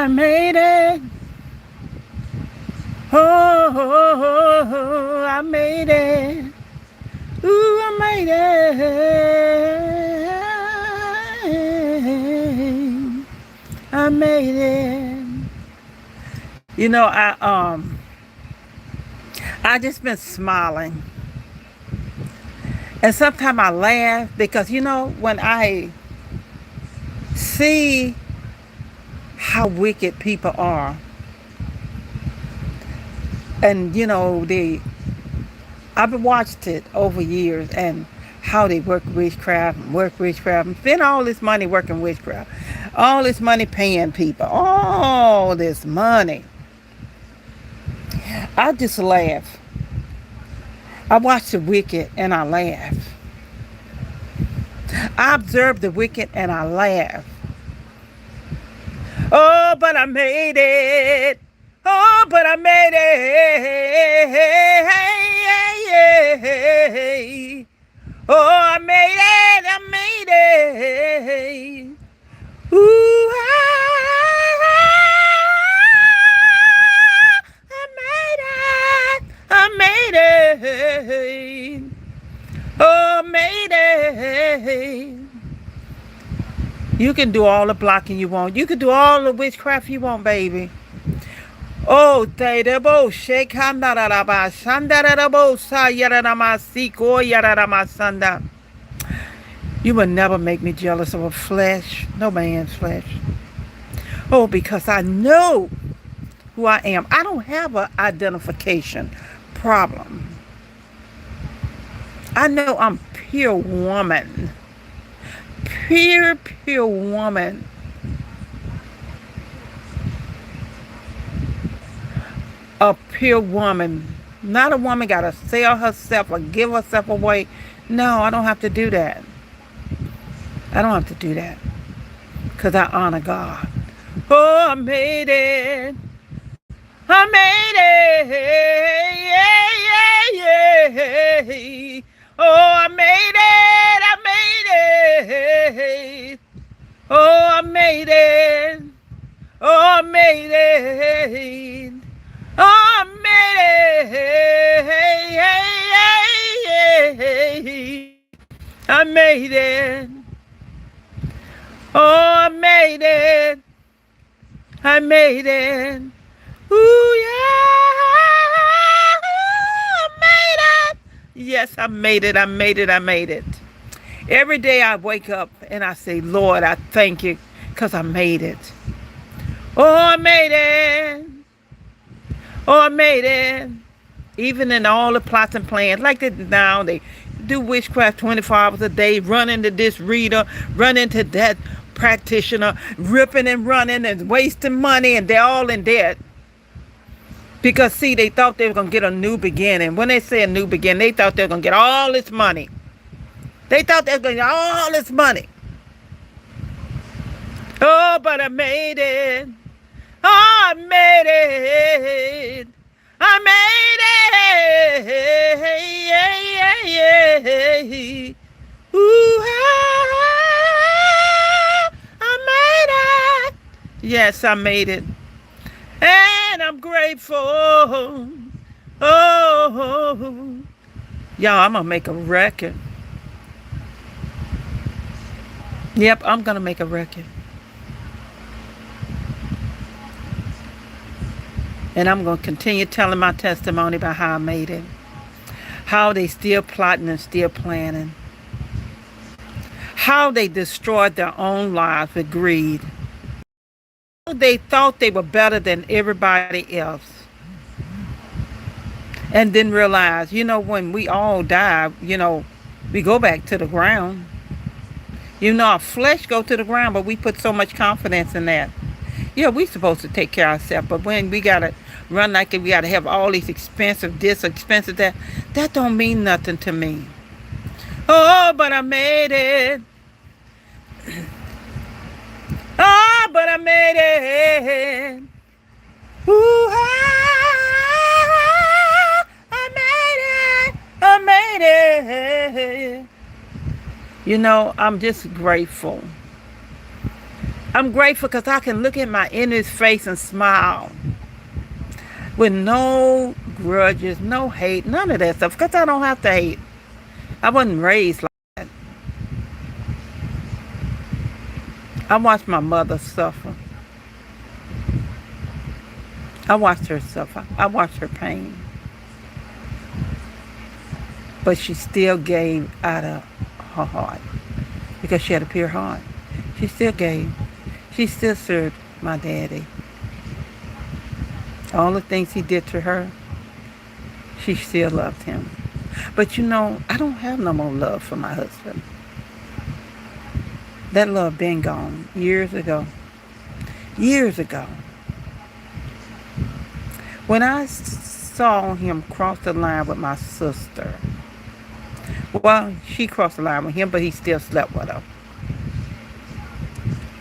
I made it. Oh, oh, oh, oh, I made it. Ooh, I made it. I made it. You know, I just been smiling. And sometimes I laugh because when I see how wicked people are, and I've watched it over years, and how they work witchcraft, and spend all this money working witchcraft, all this money paying people, all this money. I just laugh. I watch the wicked and I laugh. I observe the wicked and I laugh. Oh, but I made it. Oh, but I made it. Oh, I made it. I made it. Ooh, I made it. I made it. Oh, I made it. You can do all the blocking you want. You can do all the witchcraft you want, baby. Oh, Tadabo, shake handaraba, sandarabo, sayarama, siko, yarama, sanda. You will never make me jealous of a flesh, no man's flesh. Oh, because I know who I am. I don't have an identification problem. I know I'm pure woman. Pure woman. A pure woman. Not a woman got to sell herself or give herself away. No, I don't have to do that. I don't have to do that. Because I honor God. Oh, I made it. I made it. Yeah, yeah, yeah. Oh, I made it. I made it. Oh, I made it. Oh, I made it. Oh, I made it. I made it. Oh, I made it. I made it. Ooh, yeah. I made it. Yes, I made it. I made it. I made it. Every day I wake up and I say, Lord, I thank you because I made it. Oh, I made it. Oh, I made it. Even in all the plots and plans, like now they do witchcraft 24 hours a day, run into this reader, run into that practitioner, ripping and running and wasting money, and they're all in debt. Because, see, they thought they were going to get a new beginning. When they say a new beginning, they thought they were going to get all this money. They thought they were going to get all this money. Oh, but I made it. Oh, I made it. I made it. Ooh, I made it. Yes, I made it. And I'm grateful. Oh, y'all, I'm going to make a record. Yep, I'm going to make a record. And I'm going to continue telling my testimony about how I made it. How they still plotting and still planning. How they destroyed their own lives with greed. How they thought they were better than everybody else. And didn't realize, when we all die, we go back to the ground. Our flesh go to the ground, but we put so much confidence in that. Yeah, we supposed to take care of ourselves, but when we gotta run like we gotta have all these expensive this, expensive that don't mean nothing to me. Oh, but I made it. Oh, but I made it. Ooh, I made it. I made it. I'm just grateful. I'm grateful because I can look at my enemy's face and smile with no grudges, no hate, none of that stuff, because I don't have to hate. I wasn't raised like that. I watched my mother suffer. I watched her suffer. I watched her pain. But she still gave out of her heart because she had a pure heart. She still gave. She still served my daddy. All the things he did to her, she still loved him. But you know, I don't have no more love for my husband. That love been gone years ago. Years ago. When I saw him cross the line with my sister, well, she crossed the line with him, but he still slept with her.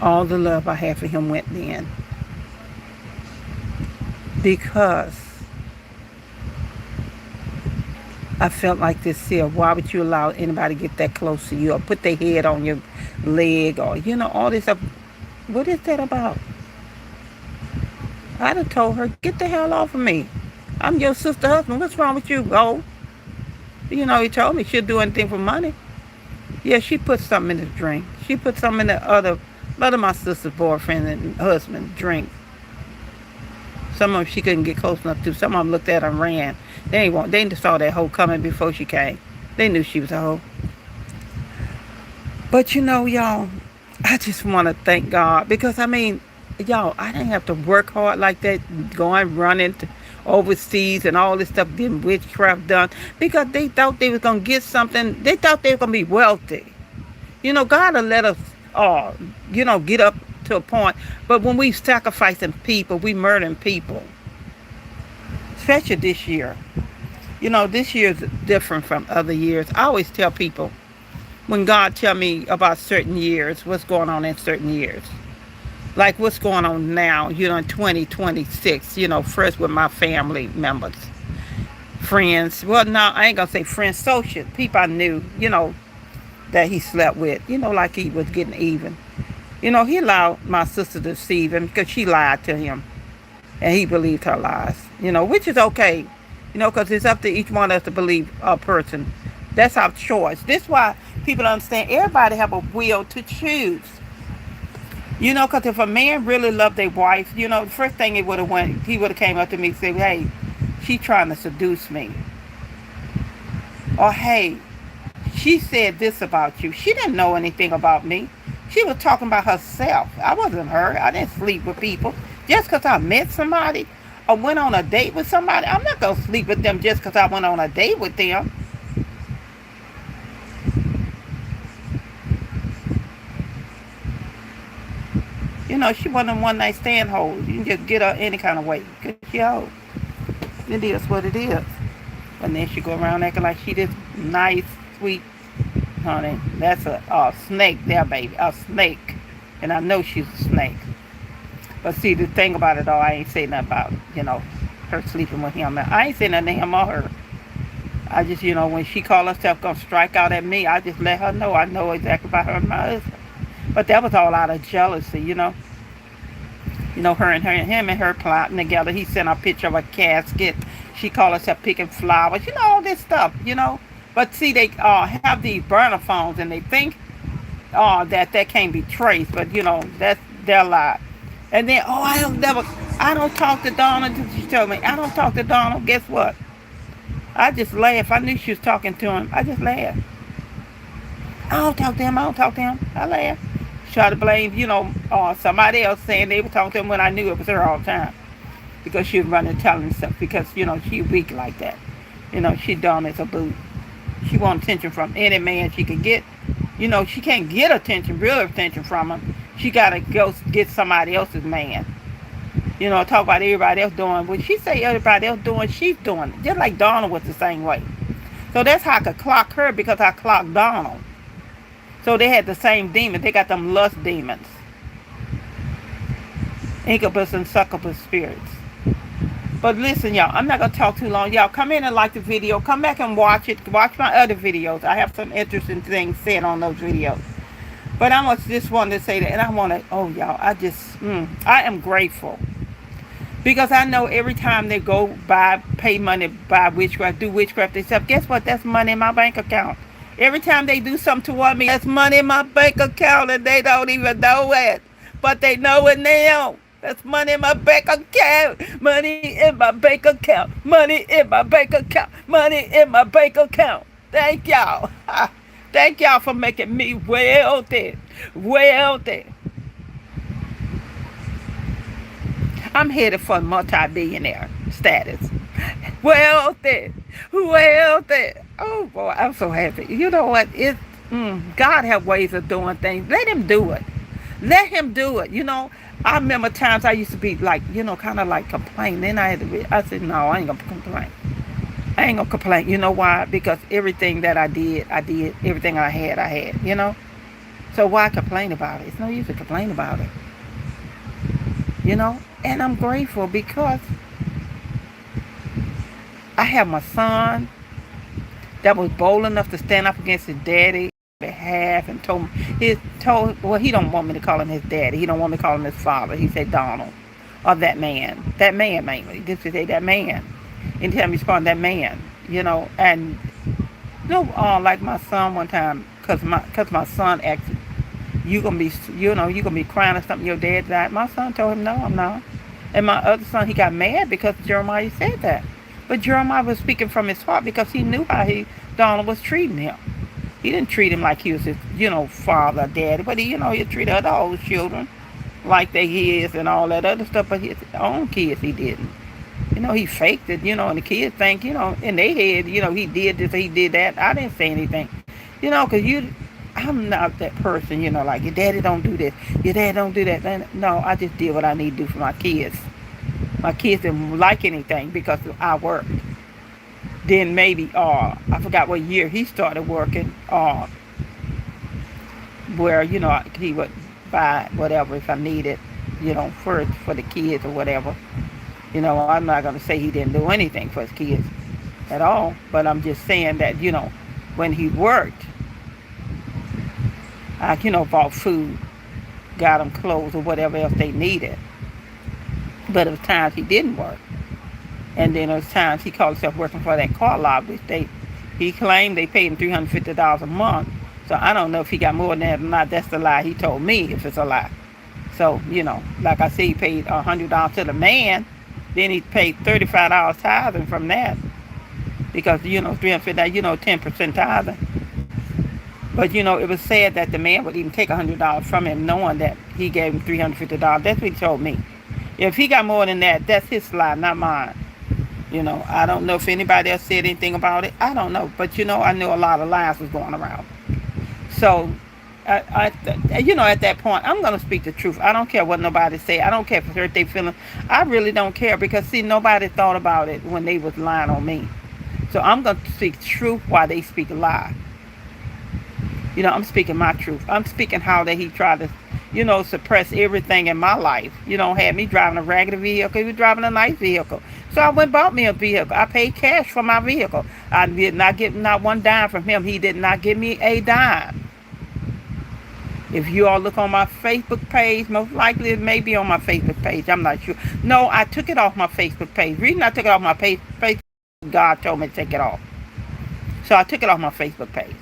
All the love I had for him went then. Because I felt like this here. Why would you allow anybody to get that close to you or put their head on your leg or, you know, all this stuff? What is that about? I'd have told her, get the hell off of me. I'm your sister husband. What's wrong with you? Go. You know, he told me she'll do anything for money. Yeah, she put something in the drink. She put something in the other of my sister's boyfriend and husband drink. Some of them she couldn't get close enough to. Some of them looked at her and ran. They saw that hoe coming before she came. They knew she was a hoe. But you know, y'all, I just want to thank God because, I mean, y'all, I didn't have to work hard like that, going running overseas and all this stuff, getting witchcraft done, because they thought they was going to get something. They thought they were going to be wealthy. You know, God will let us, you know, get up to a point. But when we sacrificing people, we murdering people. Especially this year. You know, this year is different from other years. I always tell people, when God tell me about certain years, what's going on in certain years. Like what's going on now, you know, in 2026, you know, first with my family members, friends. Well, no, I ain't going to say friends, social people I knew, you know, that he slept with, you know, like he was getting even. You know, he allowed my sister to deceive him because she lied to him. And he believed her lies, you know, which is okay, you know, because it's up to each one of us to believe a person. That's our choice. This is why people understand everybody have a will to choose. You know, because if a man really loved their wife, you know, the first thing he would have came up to me and said, hey, she trying to seduce me. Or, hey, she said this about you. She didn't know anything about me. She was talking about herself. I wasn't her. I didn't sleep with people. Just because I met somebody or went on a date with somebody, I'm not going to sleep with them just because I went on a date with them. You know, she wasn't a one-night stand hoe. You can just get her any kind of way. Because she hoe. It is what it is. And then she go around acting like she this nice, sweet, honey. That's a snake there, baby. A snake. And I know she's a snake. But see, the thing about it all, I ain't saying nothing about, you know, her sleeping with him. I ain't saying nothing to him or her. I just, you know, when she called herself going to strike out at me, I just let her know. I know exactly about her and my husband. But that was all out of jealousy, you know. You know, him and her plotting together. He sent a picture of a casket. She called herself picking flowers. You know, all this stuff, you know. But see, they have these burner phones and they think that can't be traced. But, you know, that's their lie. And then, I don't talk to Donald. She told me, I don't talk to Donald. Guess what? I just laughed. I knew she was talking to him. I just laughed. I don't talk to him. I laughed. Try to blame, you know, somebody else saying they were talking to him when I knew it was her all the time. Because she was running telling stuff. Because, you know, she weak like that. You know, she dumb as a boot. She wants attention from any man she can get. You know, she can't get attention, real attention from him. She got to go get somebody else's man. You know, talk about everybody else doing what she say everybody else doing, she's doing it. Just like Donald was the same way. So that's how I could clock her because I clocked Donald. So they had the same demons. They got them lust demons. Incubus and succubus spirits. But listen, y'all, I'm not going to talk too long. Y'all, come in and like the video. Come back and watch it. Watch my other videos. I have some interesting things said on those videos. But I just wanted to say that, and I want to, oh, y'all, I am grateful. Because I know every time they go buy, pay money, buy witchcraft, do witchcraft themselves, guess what? That's money in my bank account. Every time they do something toward me, that's money in my bank account, and they don't even know it. But they know it now. That's money in my bank account. Money in my bank account. Money in my bank account. Money in my bank account. Thank y'all. Thank y'all for making me wealthy. Wealthy. I'm headed for multi-billionaire status. Wealthy. Wealthy. Oh, boy, I'm so happy. You know what? God have ways of doing things. Let him do it. Let him do it. I remember times I used to be like, kind of like complain. Then I said, no, I ain't going to complain. I ain't going to complain. You know why? Because everything that I did. Everything I had. So why complain about it? It's no use to complain about it. And I'm grateful because I have my son that was bold enough to stand up against his daddy behalf and told well, he don't want me to call him his daddy. He don't want me to call him his father. He said Donald, or that man mainly. Just to say that man. Anytime he's calling that man, and like my son one time, cause my son asked, you gonna be crying or something, your dad died. My son told him, no, I'm not. And my other son, he got mad because Jeremiah said that. But Jeremiah was speaking from his heart because he knew how Donald was treating him. He didn't treat him like he was his, father, daddy. But he treated other old children like they his and all that other stuff. But his own kids, he didn't. He faked it, and the kids think, in their head, he did this, he did that. I didn't say anything, because I'm not that person, like your daddy don't do this, your dad don't do that. No, I just did what I need to do for my kids. My kids didn't like anything because I worked. Then maybe, I forgot what year he started working, where, he would buy whatever if I needed, for the kids or whatever. I'm not going to say he didn't do anything for his kids at all, but I'm just saying that, when he worked, I, bought food, got them clothes or whatever else they needed. But there was times he didn't work. And then there was times he called himself working for that car lot, which he claimed they paid him $350 a month. So I don't know if he got more than that or not. That's the lie he told me, if it's a lie. So, like I said, he paid $100 to the man. Then he paid $35 tithing from that. Because, $350, 10% tithing. But, it was said that the man would even take $100 from him, knowing that he gave him $350. That's what he told me. If he got more than that, that's his lie, not mine. I don't know if anybody else said anything about it. I don't know. But, I knew a lot of lies was going around. So, at that point, I'm going to speak the truth. I don't care what nobody say. I don't care if it's hurt their feelings. I really don't care because, see, nobody thought about it when they was lying on me. So I'm going to speak truth while they speak a lie. I'm speaking my truth. I'm speaking how that he tried to, suppress everything in my life. Had me driving a raggedy vehicle. He was driving a nice vehicle. So I went and bought me a vehicle. I paid cash for my vehicle. I did not get not one dime from him. He did not give me a dime. If you all look on my Facebook page, most likely it may be on my Facebook page. I'm not sure. No, I took it off my Facebook page. The reason I took it off my Facebook, God told me to take it off. So I took it off my Facebook page.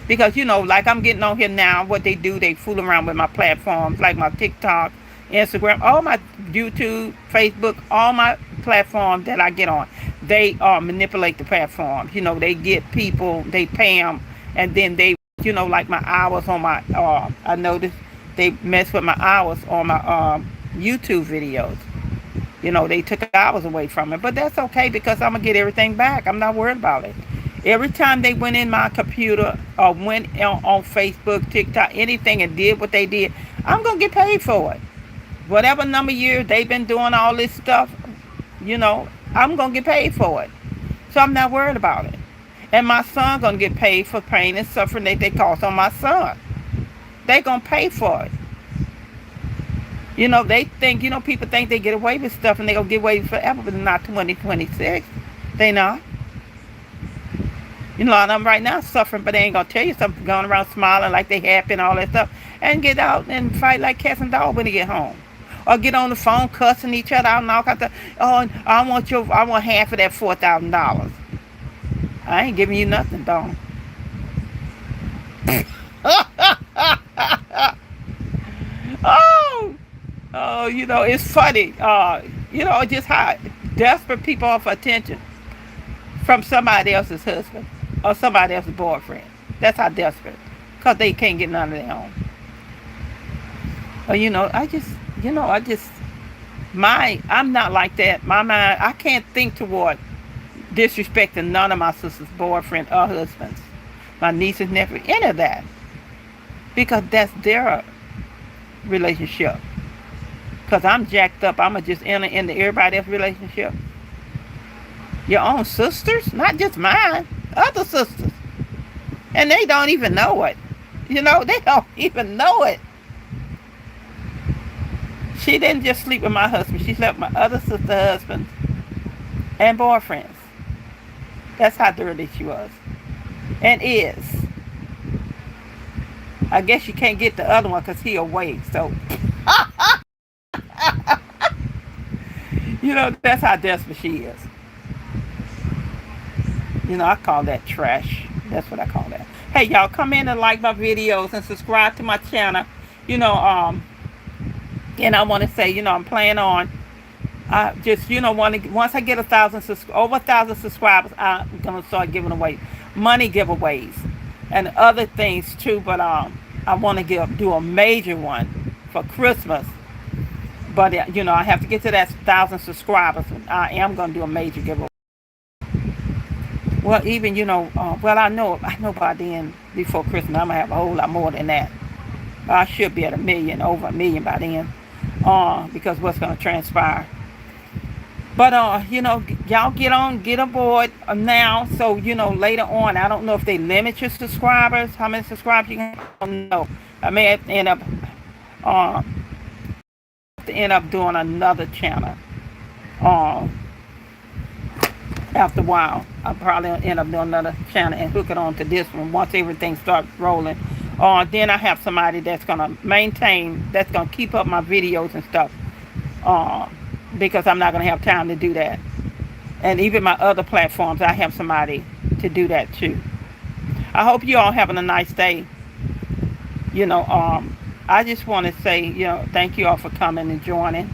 Because, like I'm getting on here now, what they do, they fool around with my platforms, like my TikTok, Instagram, all my YouTube, Facebook, all my platforms that I get on. They manipulate the platforms. They get people, they pay them, and then they, like my hours on my, I noticed they mess with my hours on my YouTube videos. They took hours away from it. But that's okay because I'm going to get everything back. I'm not worried about it. Every time they went in my computer or went on Facebook, TikTok, anything and did what they did, I'm going to get paid for it. Whatever number of years they've been doing all this stuff, I'm going to get paid for it. So I'm not worried about it. And my son going to get paid for pain and suffering that they cause on my son. They going to pay for it. They think, people think they get away with stuff and they going to get away with forever, but not 2026. They not. A lot of them right now suffering, but they ain't going to tell you something, going around smiling like they happy and all that stuff. and get out and fight like cats and dogs when they get home. Or get on the phone cussing each other out and all kinds of, oh, I want half of that $4,000. I ain't giving you nothing, dog. oh, oh, it's funny. Just how desperate people are for attention from somebody else's husband or somebody else's boyfriend. That's how desperate, because they can't get none of their own. But I'm not like that. My mind, I can't think toward disrespecting none of my sister's boyfriend or husbands, my nieces, nephew, any of that, because that's their relationship. Because I'm jacked up, I'ma just enter into everybody else's relationship. Your own sisters, not just mine, other sisters, and they don't even know it. They don't even know it. She didn't just sleep with my husband. She slept with my other sister's husbands and boyfriends. That's how dirty she was. And is. I guess you can't get the other one because he away. So, that's how desperate she is. I call that trash. That's what I call that. Hey, y'all, come in and like my videos and subscribe to my channel. And I want to say, I'm planning on, once I get over 1,000 subscribers, I'm going to start giving away money giveaways and other things too. But I want to do a major one for Christmas. But, I have to get to that 1,000 subscribers. I am going to do a major giveaway. Well, even, I know by then, before Christmas, I'm going to have a whole lot more than that. I should be at over $1 million by then. Because what's going to transpire. But, y'all get aboard now. So, later on, I don't know if they limit your subscribers, how many subscribers you can. I don't know. I may have to end up doing another channel. After a while, I'll probably end up doing another channel and hook it on to this one once everything starts rolling. Then I have somebody that's going to that's going to keep up my videos and stuff. Because I'm not going to have time to do that. And even my other platforms, I have somebody to do that too. I hope you all having a nice day. I just want to say, thank you all for coming and joining.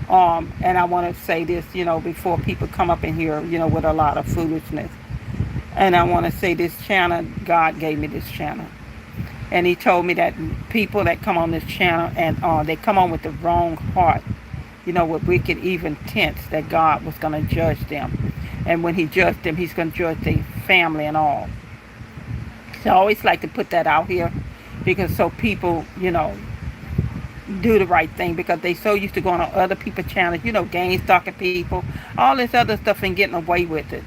And I want to say this, before people come up in here, with a lot of foolishness. And I want to say this channel, God gave me this channel. And he told me that people that come on this channel and they come on with the wrong heart, with wicked, evil intents, that God was going to judge them. And when he judged them, he's going to judge their family and all. So I always like to put that out here, because so people, do the right thing, because they so used to going on other people's channels, gang stalking people, all this other stuff, and getting away with it.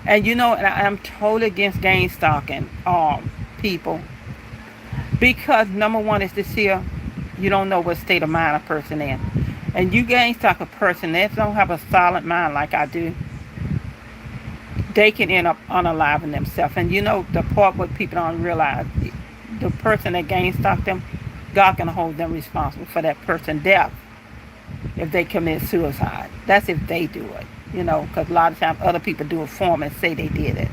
And and I'm totally against gang stalking people. Because number one is this here, you don't know what state of mind a person in. And you gang stalk a person that don't have a solid mind like I do, they can end up unaliving themselves. And the part what people don't realize, the person that gang stalked them, God can hold them responsible for that person's death if they commit suicide. That's if they do it, because a lot of times other people do it for them and say they did it.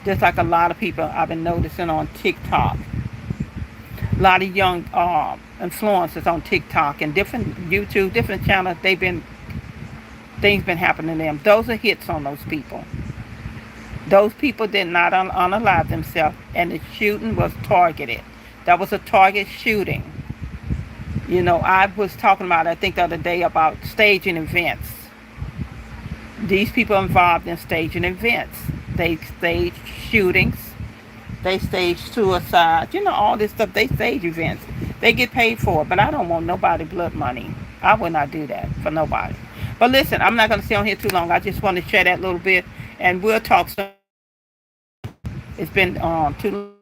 Just like a lot of people I've been noticing on TikTok. A lot of young influencers on TikTok and different YouTube, different channels, things been happening to them. Those are hits on those people. Those people did not unalive themselves, and the shooting was targeted. That was a target shooting. I was talking about, I think the other day, about staging events. These people involved in staging events. They stage shootings. They stage suicides. All this stuff. They stage events. They get paid for it. But I don't want nobody blood money. I would not do that for nobody. But listen, I'm not going to stay on here too long. I just want to share that little bit. And we'll talk soon. It's been too long.